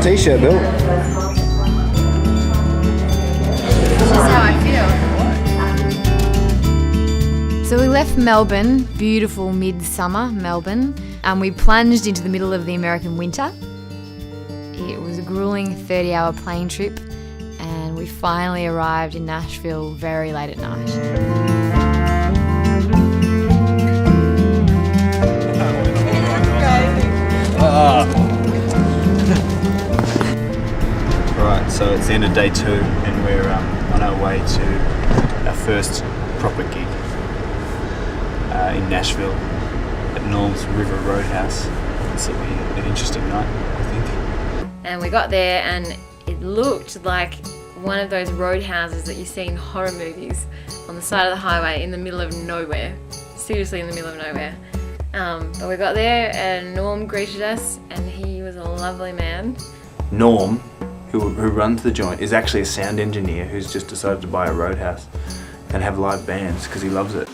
t-shirt, Bill. This is how I feel. So we left Melbourne, beautiful midsummer Melbourne, and we plunged into the middle of the American winter. It was a grueling 30-hour plane trip, and we finally arrived in Nashville very late at night. Right, so it's the end of day 2 and we're on our way to our first proper gig in Nashville at Norm's River Roadhouse. This will be an interesting night, I think. And we got there and it looked like one of those roadhouses that you see in horror movies on the side of the highway in the middle of nowhere. Seriously in the middle of nowhere. But we got there and Norm greeted us and he was a lovely man. Norm, who runs the joint, is actually a sound engineer who's just decided to buy a roadhouse and have live bands because he loves it.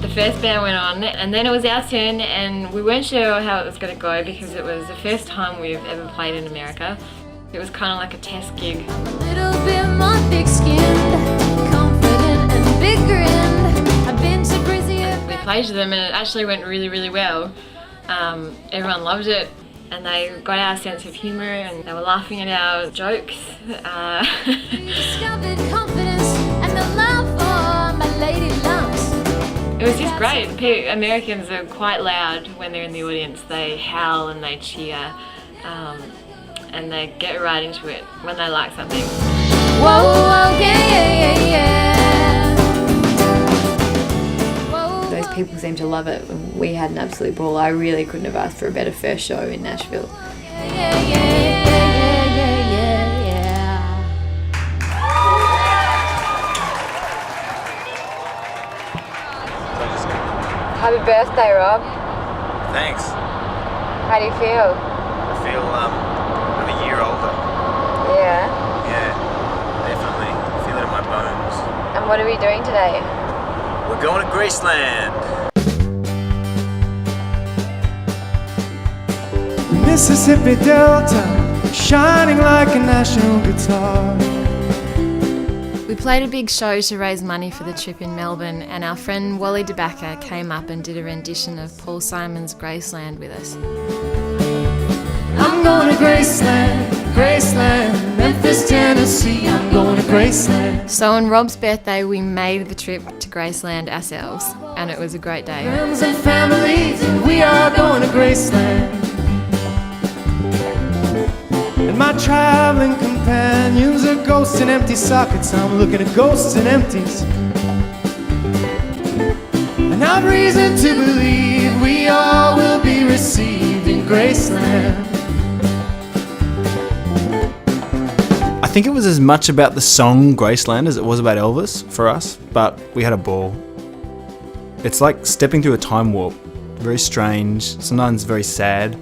The first band went on and then it was our turn and we weren't sure how it was going to go because it was the first time we've ever played in America. It was kind of like a test gig. I'm a little bit more thick-skinned, confident and big-grinned. I've been to Brazil. We played to them and it actually went really, really well. Everyone loved it and they got our sense of humour and they were laughing at our jokes. We discovered confidence and the love for my lady lumps. It was just great. Americans are quite loud when they're in the audience. They howl and they cheer and they get right into it when they like something. Whoa, whoa, yeah. Whoa, Those people seem to love it. We had an absolute ball. I really couldn't have asked for a better first show in Nashville. yeah. Happy birthday, Rob. Thanks. How do you feel? I feel I'm a year older. Yeah. Yeah, definitely. I feel it in my bones. And what are we doing today? We're going to Graceland. Mississippi Delta, shining like a national guitar. We played a big show to raise money for the trip in Melbourne and our friend Wally DeBacker came up and did a rendition of Paul Simon's Graceland with us. I'm going to Graceland, Graceland, Memphis, Tennessee. I'm going to Graceland. So on Rob's birthday we made the trip to Graceland ourselves and it was a great day. Friends and families, and we are going to Graceland. And my traveling companions are ghosts and empty sockets. I'm looking at ghosts and empties. And I've reason to believe we all will be received in Graceland. I think it was as much about the song Graceland as it was about Elvis for us, but we had a ball. It's like stepping through a time warp. Very strange, sometimes very sad,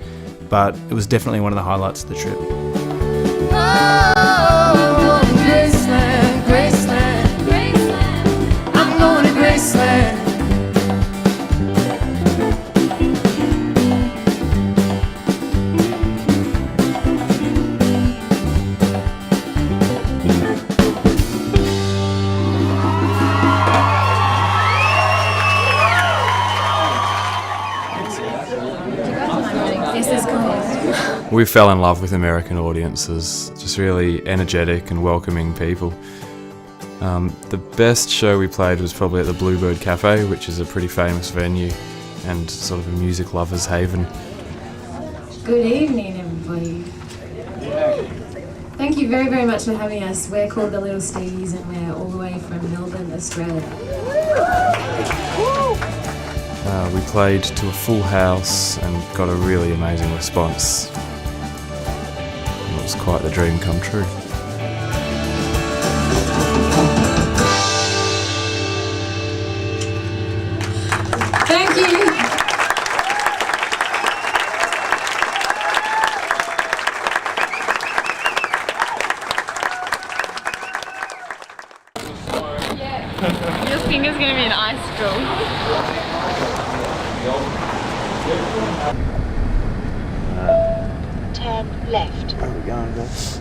but it was definitely one of the highlights of the trip. Oh, Graceland, Graceland, Graceland. I'm going to Graceland. We fell in love with American audiences, just really energetic and welcoming people. The best show we played was probably at the Bluebird Cafe, which is a pretty famous venue and sort of a music lover's haven. Good evening everybody. Thank you very, very much for having us. We're called the Little Stevies and we're all the way from Melbourne, Australia. We played to a full house and got a really amazing response. It was quite the dream come true. Thank you. Your finger's gonna be an icicle. turn left. Where are we going, guys?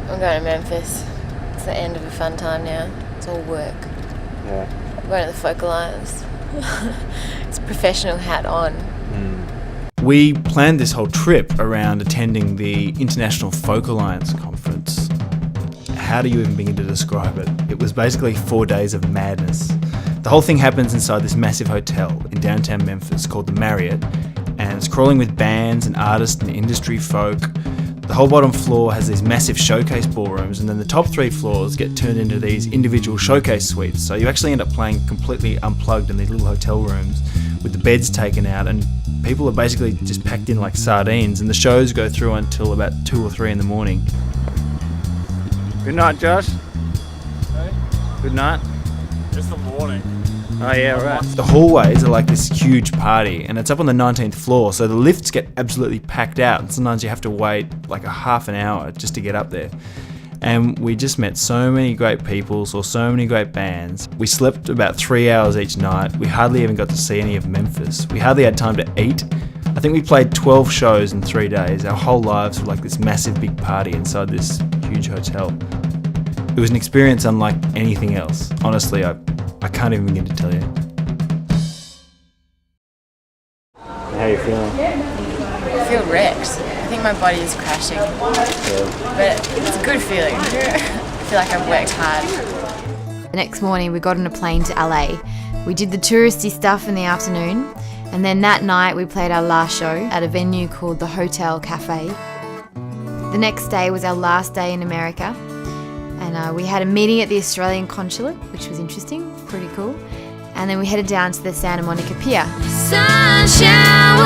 I'm going to Memphis. It's the end of a fun time now. It's all work. Yeah. I'm going to the Folk Alliance. It's professional hat on. We planned this whole trip around attending the International Folk Alliance conference. How do you even begin to describe it? It was basically 4 days of madness. The whole thing happens inside this massive hotel in downtown Memphis called the Marriott, and it's crawling with bands and artists and industry folk. The whole bottom floor has these massive showcase ballrooms, and then the top 3 floors get turned into these individual showcase suites. So you actually end up playing completely unplugged in these little hotel rooms with the beds taken out, and people are basically just packed in like sardines, and the shows go through until about 2 or 3 in the morning. Good night, Josh. Hey? Good night. It's the morning. Oh yeah, right. The hallways are like this huge party, and it's up on the 19th floor, so the lifts get absolutely packed out, and sometimes you have to wait like a half an hour just to get up there. And we just met so many great people, saw so many great bands. We slept about 3 hours each night. We hardly even got to see any of Memphis. We hardly had time to eat. I think we played 12 shows in 3 days. Our whole lives were like this massive big party inside this huge hotel. It was an experience unlike anything else. Honestly, I can't even begin to tell you. How are you feeling? I feel wrecked. I think my body is crashing. But it's a good feeling. I feel like I've worked hard. The next morning we got on a plane to LA. We did the touristy stuff in the afternoon, and then that night we played our last show at a venue called the Hotel Cafe. The next day was our last day in America, and we had a meeting at the Australian consulate, which was interesting, pretty cool. And then we headed down to the Santa Monica Pier. Sun shower.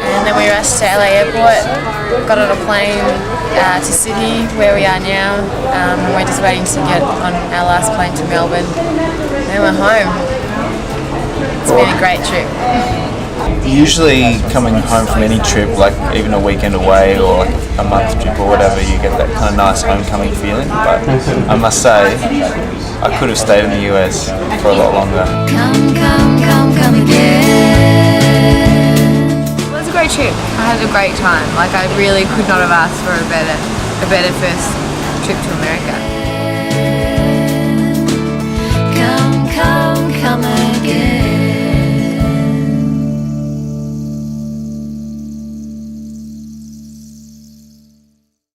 And then we rushed to LA airport, got on a plane to Sydney, where we are now. We're just waiting to get on our last plane to Melbourne. And then we're home. It's been a great trip. Usually coming home from any trip, like even a weekend away or like a month trip or whatever, you get that kind of nice homecoming feeling. But I must say, I could have stayed in the US for a lot longer. Come again. It was a great trip. I had a great time. Like, I really could not have asked for a better first trip to America.